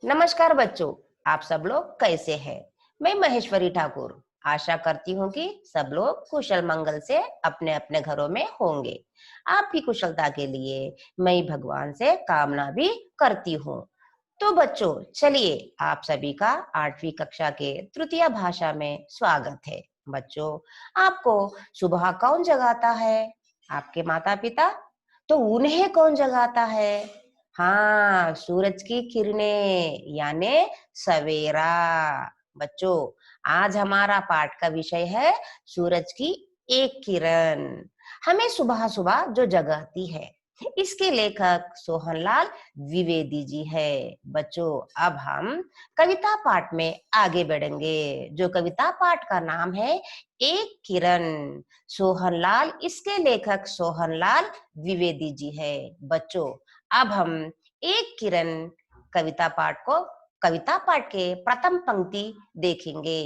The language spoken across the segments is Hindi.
नमस्कार बच्चों, आप सब लोग कैसे हैं? मैं महेश्वरी ठाकुर आशा करती हूँ कि सब लोग कुशल मंगल से अपने अपने घरों में होंगे। आपकी कुशलता के लिए मैं भगवान से कामना भी करती हूँ। तो बच्चों, चलिए आप सभी का 8वीं कक्षा के तृतीय भाषा में स्वागत है। बच्चों, आपको सुबह कौन जगाता है? आपके माता पिता? तो उन्हें कौन जगाता है? हाँ, सूरज की किरणें यानी सवेरा। बच्चों, आज हमारा पाठ का विषय है सूरज की एक किरण हमें सुबह सुबह जो जगाती है। इसके लेखक सोहनलाल द्विवेदी जी है। बच्चों, अब हम कविता पाठ में आगे बढ़ेंगे। जो कविता पाठ का नाम है एक किरण। सोहनलाल, इसके लेखक सोहनलाल द्विवेदी जी है। बच्चों, अब हम एक किरण कविता पाठ के प्रथम पंक्ति देखेंगे।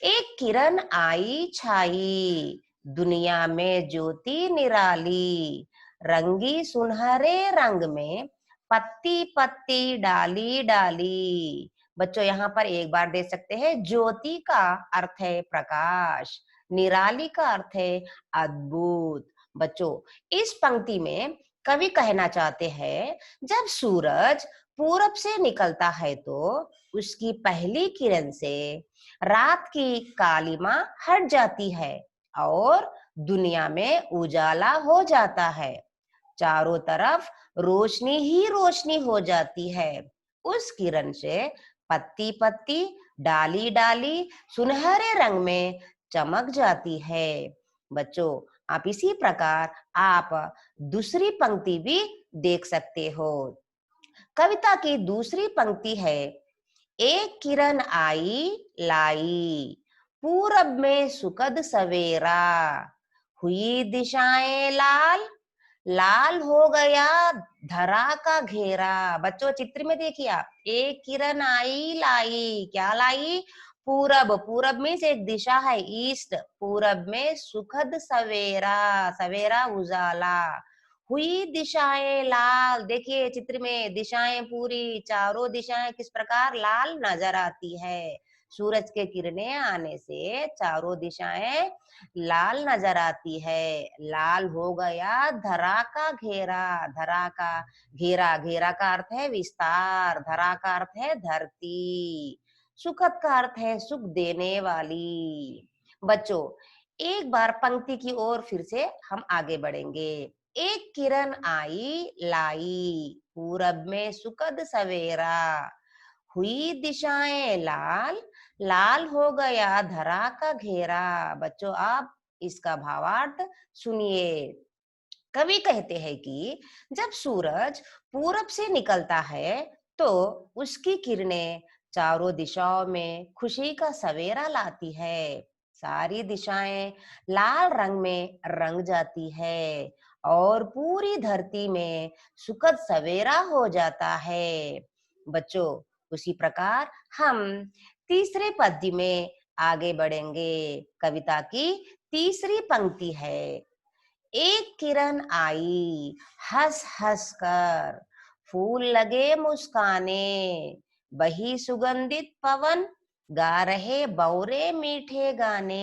एक किरण आई छाई, दुनिया में ज्योति निराली, रंगी सुनहरे रंग में पत्ती पत्ती डाली डाली। बच्चों, यहाँ पर एक बार देख सकते हैं, ज्योति का अर्थ है प्रकाश, निराली का अर्थ है अद्भुत। बच्चों, इस पंक्ति में कवि कहना चाहते हैं, जब सूरज पूरब से निकलता है तो उसकी पहली किरण से रात की कालिमा हट जाती है और दुनिया में उजाला हो जाता है। चारों तरफ रोशनी ही रोशनी हो जाती है। उस किरण से पत्ती पत्ती, डाली डाली सुनहरे रंग में चमक जाती है। बच्चों, आप इसी प्रकार आप दूसरी पंक्ति भी देख सकते हो। कविता की दूसरी पंक्ति है, एक किरण आई लाई, पूरब में सुखद सवेरा, हुई दिशाएं लाल, लाल हो गया धरा का घेरा। बच्चों, चित्र में देखिए आप, एक किरण आई लाई, क्या लाई? पूरब। पूरब में से एक दिशा है ईस्ट। पूरब में सुखद सवेरा, सवेरा उजाला, हुई दिशाएं लाल। देखिए चित्र में दिशाएं पूरी चारों दिशाएं किस प्रकार लाल नजर आती है। सूरज के किरणें आने से चारों दिशाएं लाल नजर आती है। लाल हो गया धरा का घेरा, धरा का घेरा, घेरा का अर्थ है विस्तार, धरा का अर्थ है धरती, सुखद का अर्थ है सुख देने वाली। बच्चों, एक बार पंक्ति की ओर फिर से हम आगे बढ़ेंगे। एक किरण आई लाई, पूरब में सुखद सवेरा, हुई दिशाएं लाल, लाल हो गया धरा का घेरा। बच्चों, आप इसका भावार्थ सुनिए। कवि कहते हैं कि जब सूरज पूरब से निकलता है तो उसकी किरणें चारों दिशाओं में खुशी का सवेरा लाती है। सारी दिशाएं लाल रंग में रंग जाती है और पूरी धरती में सुखद सवेरा हो जाता है। बच्चों, उसी प्रकार हम तीसरे पद्य में आगे बढ़ेंगे। कविता की तीसरी पंक्ति है, एक किरण आई हंस हंस कर, फूल लगे मुस्काने, बही सुगंधित पवन, गा रहे बौरे मीठे गाने।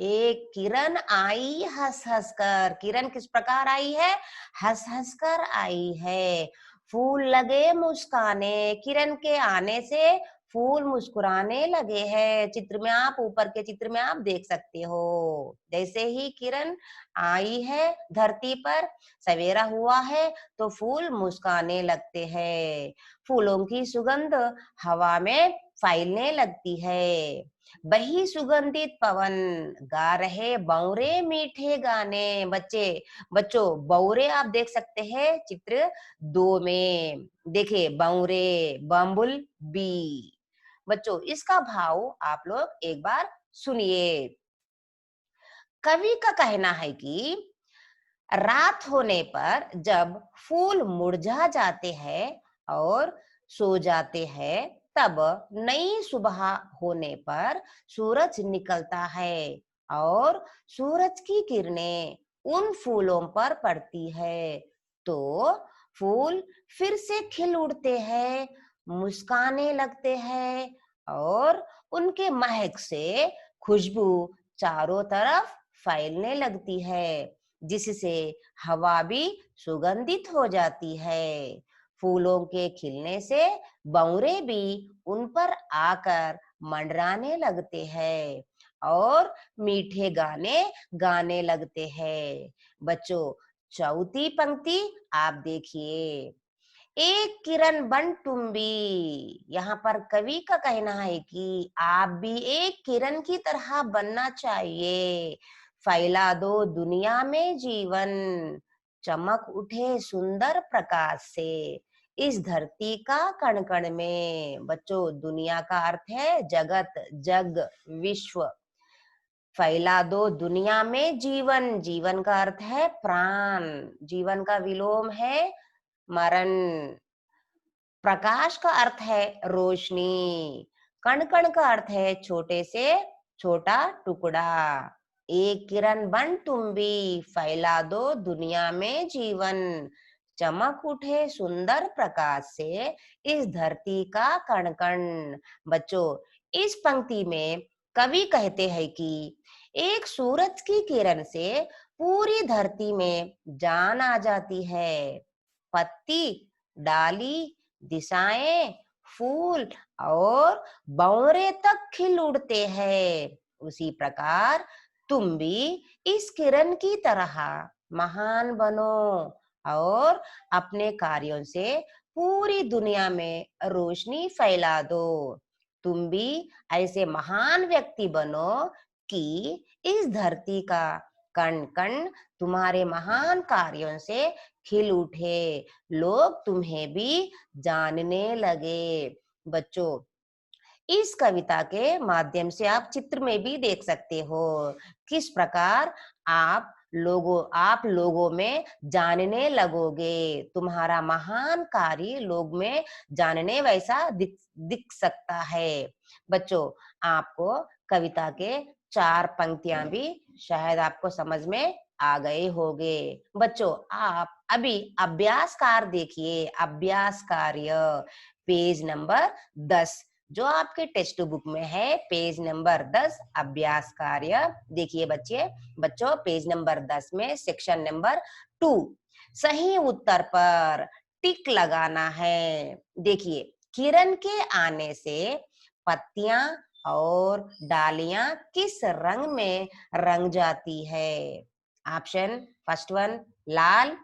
एक किरण आई हंस हंस कर, किरण किस प्रकार आई है? हंस हंस कर आई है। फूल लगे मुस्काने, किरण के आने से फूल मुस्कुराने लगे हैं। चित्र में आप, ऊपर के चित्र में आप देख सकते हो, जैसे ही किरण आई है धरती पर, सवेरा हुआ है, तो फूल मुस्काने लगते हैं। फूलों की सुगंध हवा में फैलने लगती है। बही सुगंधित पवन, गा रहे बौरे मीठे गाने। बच्चों, बौरे आप देख सकते हैं चित्र 2 में। देखिए बौरे, बम्बुल बी। बच्चों, इसका भाव आप लोग एक बार सुनिए। कवि का कहना है कि रात होने पर जब फूल मुरझा जाते हैं और सो जाते हैं, तब नई सुबह होने पर सूरज निकलता है और सूरज की किरणें उन फूलों पर पड़ती है तो फूल फिर से खिल उठते हैं मुस्काने लगते हैं और उनके महक से खुशबू चारों तरफ फैलने लगती है, जिससे हवा भी सुगंधित हो जाती है। फूलों के खिलने से भंवरे भी उन पर आकर मंडराने लगते हैं और मीठे गाने गाने लगते हैं। बच्चों, चौथी पंक्ति आप देखिए, एक किरण बन तुम भी। यहाँ पर कवि का कहना है कि आप भी एक किरण की तरह बनना चाहिए। फैला दो दुनिया में जीवन, चमक उठे सुंदर प्रकाश से इस धरती का कण कण में। बच्चों, दुनिया का अर्थ है जगत, जग, विश्व। फैला दो दुनिया में जीवन, जीवन का अर्थ है प्राण, जीवन का विलोम है मरण। प्रकाश का अर्थ है रोशनी, कण कण का अर्थ है छोटे से छोटा टुकड़ा। एक किरण बन तुम भी, फैला दो दुनिया में जीवन, चमक उठे सुंदर प्रकाश से इस धरती का कण कण। बच्चों, इस पंक्ति में कवि कहते हैं कि एक सूरज की किरण से पूरी धरती में जान आ जाती है। पत्ती, डाली, दिशाएं, फूल और भंवरे तक खिल उड़ते हैं। उसी प्रकार तुम भी इस किरण की तरह महान बनो और अपने कार्यों से पूरी दुनिया में रोशनी फैला दो। तुम भी ऐसे महान व्यक्ति बनो कि इस धरती का कण कण तुम्हारे महान कार्यों से खिल उठे, लोग तुम्हें भी जानने लगे। बच्चों, इस कविता के माध्यम से आप चित्र में भी देख सकते हो किस प्रकार आप लोगों में जानने लगोगे। तुम्हारा महान कार्य लोग में जानने वैसा दिख सकता है। बच्चों, आपको कविता के 4 पंक्तियां भी शायद आपको समझ में आ गए होंगे। बच्चों, आप अभी अभ्यास कार्य देखिए, अभ्यास कार्य पेज नंबर 10 जो आपके टेक्स्ट बुक में है, पेज नंबर 10 अभ्यास कार्य देखिए बच्चों पेज नंबर 10 में सेक्शन नंबर 2 सही उत्तर पर टिक लगाना है। देखिए, किरण के आने से पत्तियां और डालियां किस रंग में रंग जाती है? ऑप्शन फर्स्ट वन, लाल,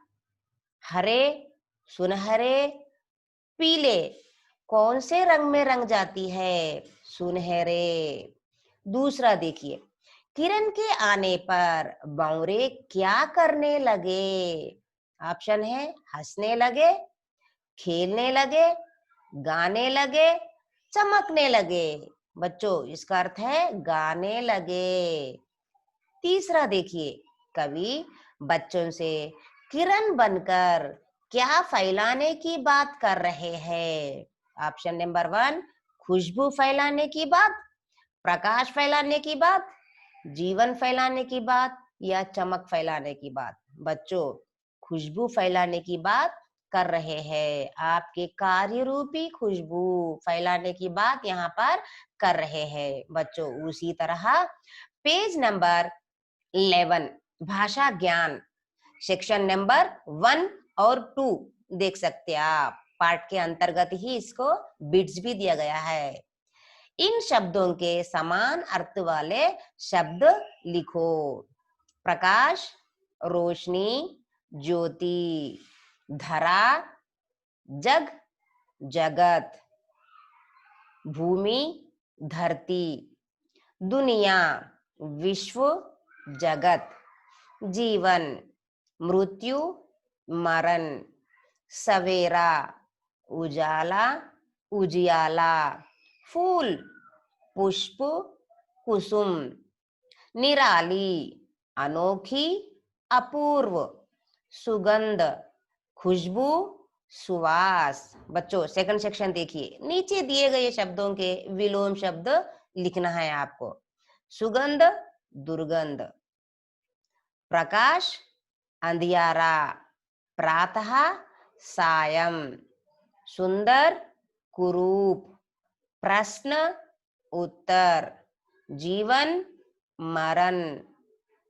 हरे, सुनहरे, पीले। कौन से रंग में रंग जाती है? सुनहरे। दूसरा देखिए, किरण के आने पर भंवरे क्या करने लगे? ऑप्शन है हंसने लगे, खेलने लगे, गाने लगे, चमकने लगे। बच्चों, इसका अर्थ है गाने लगे। तीसरा देखिए, कवि बच्चों से किरण बनकर क्या फैलाने की बात कर रहे हैं? ऑप्शन नंबर 1, खुशबू फैलाने की बात, प्रकाश फैलाने की बात, जीवन फैलाने की बात या चमक फैलाने की बात। बच्चों, खुशबू फैलाने की बात कर रहे हैं। आपके कार्य रूपी खुशबू फैलाने की बात यहाँ पर कर रहे हैं। बच्चों, उसी तरह पेज नंबर 11 भाषा ज्ञान सेक्शन नंबर 1 और 2 देख सकते हैं आप। पाठ के अंतर्गत ही इसको बिट्स भी दिया गया है। इन शब्दों के समान अर्थ वाले शब्द लिखो। प्रकाश, रोशनी, ज्योति, धरा, जग, जगत, भूमि, धरती, दुनिया, विश्व, जगत, जीवन, मृत्यु, मरण, सवेरा, उजाला, उजियाला, फूल, पुष्प, कुसुम, निराली, अनोखी, अपूर्व, सुगंध, खुशबू, सुवास। बच्चों, सेकंड सेक्शन देखिए, नीचे दिए गए शब्दों के विलोम शब्द लिखना है आपको। सुगंध, दुर्गंध, प्रकाश, अंधियारा, प्रातः, सायं, सुंदर, कुरूप, प्रश्न उत्तर, जीवन मरण,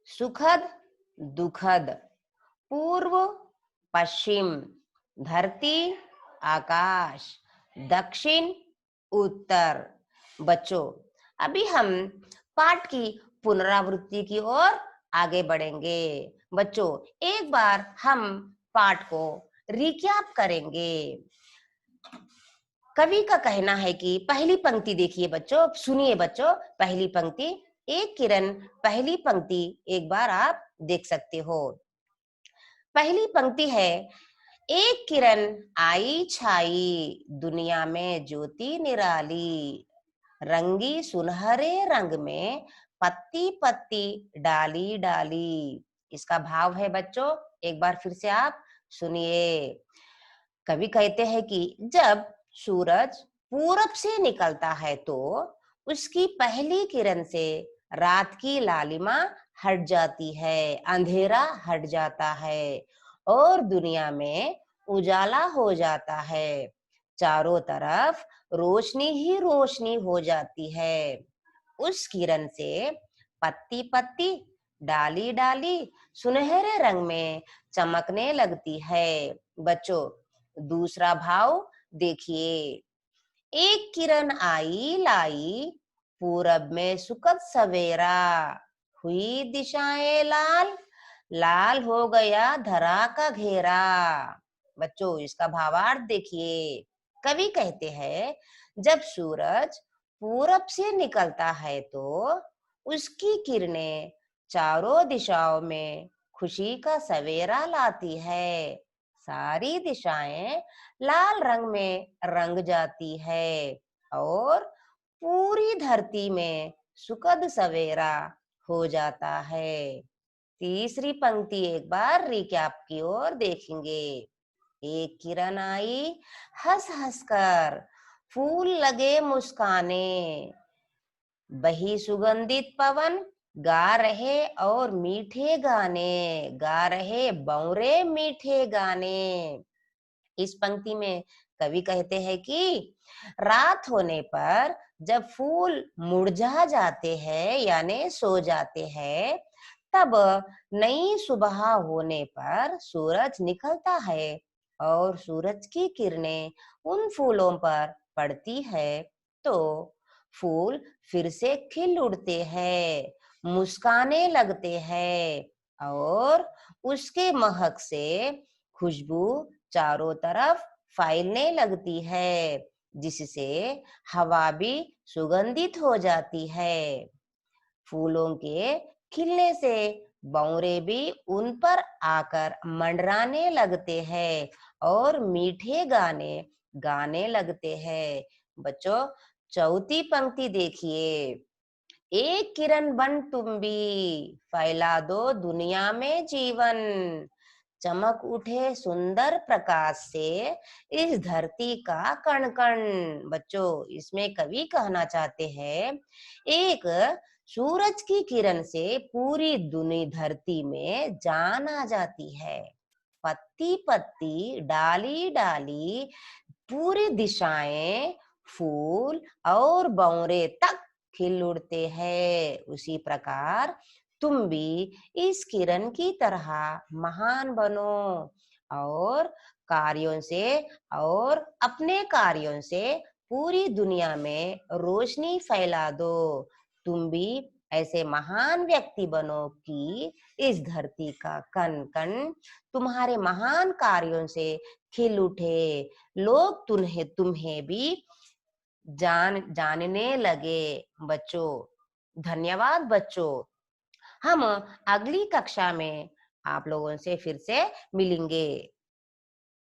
सुखद दुखद, पूर्व पश्चिम, धरती आकाश, दक्षिण उत्तर। बच्चों, अभी हम पाठ की पुनरावृत्ति की ओर आगे बढ़ेंगे। बच्चों, एक बार हम पाठ को रिकैप करेंगे। कवि का कहना है कि पहली पंक्ति देखिए बच्चों, सुनिए बच्चों, पहली पंक्ति, एक किरण, पहली पंक्ति एक बार आप देख सकते हो। पहली पंक्ति है, एक किरण आई छाई, दुनिया में ज्योति निराली, रंगी सुनहरे रंग में, पत्ती पत्ती डाली डाली। इसका भाव है बच्चों, एक बार फिर से आप सुनिए। कवि कहते हैं कि जब सूरज पूरब से निकलता है तो उसकी पहली किरण से रात की लालिमा हट जाती है, अंधेरा हट जाता है और दुनिया में उजाला हो जाता है। चारों तरफ रोशनी ही रोशनी हो जाती है। उस किरण से पत्ती पत्ती, डाली डाली सुनहरे रंग में चमकने लगती है। बच्चों, दूसरा भाव देखिए, एक किरण आई लाई, पूरब में सुखद सवेरा, हुई दिशाएं लाल, लाल हो गया धरा का घेरा। बच्चों, इसका भावार्थ देखिए। कवि कहते हैं, जब सूरज पूरब से निकलता है तो उसकी किरणें चारों दिशाओं में खुशी का सवेरा लाती है। सारी दिशाएं लाल रंग में रंग जाती है और पूरी धरती में सुखद सवेरा हो जाता है। तीसरी पंक्ति एक बार रिकैप की ओर देखेंगे। एक किरण आई हंस हंस कर, फूल लगे मुस्काने, बही सुगंधित पवन, गा रहे और मीठे गाने, गा रहे बौरे मीठे गाने। इस पंक्ति में कवि कहते हैं कि रात होने पर जब फूल मुरझा जाते हैं यानी सो जाते हैं, तब नई सुबह होने पर सूरज निकलता है और सूरज की किरणें उन फूलों पर पड़ती है तो फूल फिर से खिल उठते हैं, मुस्काने लगते हैं और उसके महक से खुशबू चारों तरफ फैलने लगती है, जिससे हवा भी सुगंधित हो जाती है। फूलों के खिलने से भंवरे भी उन पर आकर मंडराने लगते हैं और मीठे गाने गाने लगते हैं। बच्चों, चौथी पंक्ति देखिए। एक किरण बन तुम भी, फैला दो दुनिया में जीवन, चमक उठे सुंदर प्रकाश से इस धरती का कण कण। बच्चों, इसमें कवि कहना चाहते हैं, एक सूरज की किरण से पूरी दुनिया धरती में जान आ जाती है। पत्ती पत्ती, डाली डाली, पूरी दिशाएं, फूल और बौरे तक खिल उड़ते हैं। उसी प्रकार तुम भी इस किरण की तरह महान बनो और कार्यों से और अपने कार्यों से पूरी दुनिया में रोशनी फैला दो। तुम भी ऐसे महान व्यक्ति बनो कि इस धरती का कण कण तुम्हारे महान कार्यों से खिल उठे, लोग तुम्हें तुम्हें भी जानने लगे। बच्चों, धन्यवाद बच्चों। हम अगली कक्षा में आप लोगों से फिर से मिलेंगे।